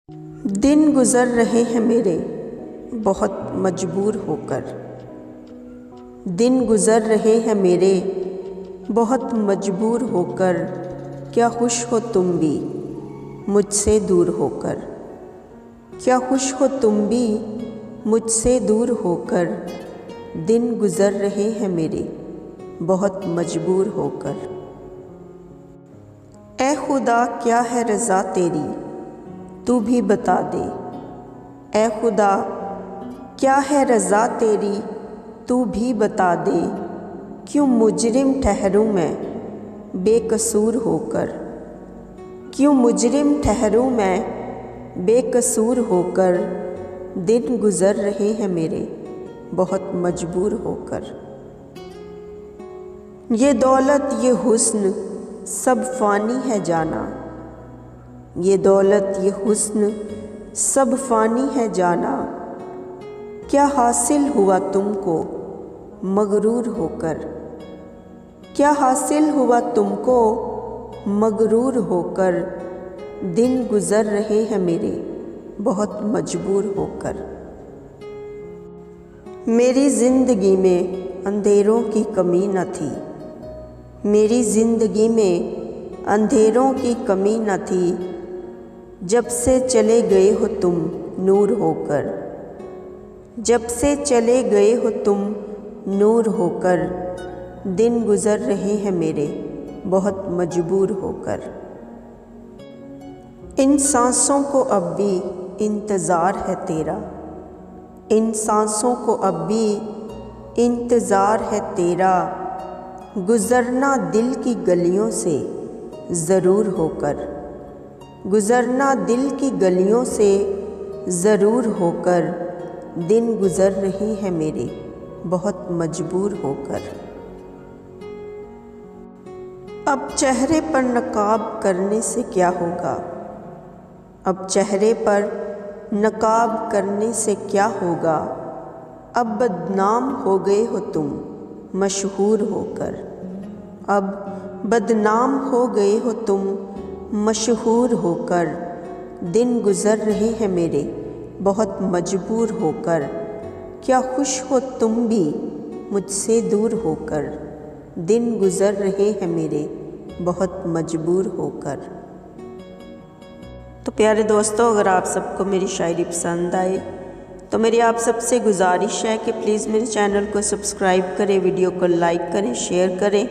दिन गुज़र रहे हैं मेरे बहुत मजबूर होकर। दिन गुज़र रहे हैं मेरे बहुत मजबूर होकर। क्या खुश हो तुम भी मुझसे दूर होकर। क्या खुश हो तुम भी मुझसे दूर होकर। दिन गुज़र रहे हैं मेरे बहुत मजबूर होकर। ऐ खुदा क्या है रज़ा तेरी तू भी बता दे। ऐ खुदा क्या है रज़ा तेरी तू भी बता दे। क्यों मुजरिम ठहरूं मैं बेकसूर होकर। क्यों मुजरिम ठहरूं मैं बेकसूर होकर। दिन गुज़र रहे हैं मेरे बहुत मजबूर होकर। ये दौलत ये हुस्न सब फ़ानी है जाना। ये दौलत ये हुस्न सब फ़ानी है जाना। क्या हासिल हुआ तुमको मगरूर होकर। क्या हासिल हुआ तुमको मगरूर होकर। दिन गुज़र रहे हैं मेरे बहुत मजबूर होकर। मेरी ज़िंदगी में अंधेरों की कमी न थी। मेरी ज़िंदगी में अंधेरों की कमी न थी। जब से चले गए हो तुम नूर होकर। जब से चले गए हो तुम नूर होकर। दिन गुज़र रहे हैं मेरे बहुत मजबूर होकर। इन सांसों को अब भी इंतज़ार है तेरा। इन सांसों को अब भी इंतज़ार है तेरा। गुज़रना दिल की गलियों से ज़रूर होकर। गुज़रना दिल की गलियों से ज़रूर होकर। दिन गुज़र रहे हैं मेरे बहुत मजबूर होकर। अब चेहरे पर नकाब करने से क्या होगा। अब चेहरे पर नकाब करने से क्या होगा। अब बदनाम हो गए हो तुम मशहूर होकर। अब बदनाम हो गए हो तुम मशहूर होकर। दिन गुज़र रहे हैं मेरे बहुत मजबूर होकर। क्या खुश हो तुम भी मुझसे दूर होकर। दिन गुज़र रहे हैं मेरे बहुत मजबूर होकर। तो प्यारे दोस्तों, अगर आप सबको मेरी शायरी पसंद आए तो मेरी आप सबसे गुजारिश है कि प्लीज़ मेरे चैनल को सब्सक्राइब करें, वीडियो को लाइक करें, शेयर करें,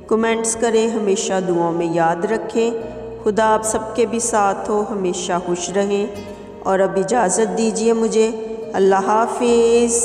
कमेंट्स करें, हमेशा दुआओं में याद रखें। खुदा आप सबके भी साथ हो, हमेशा खुश रहें। और अब इजाज़त दीजिए मुझे। अल्लाह हाफिज़।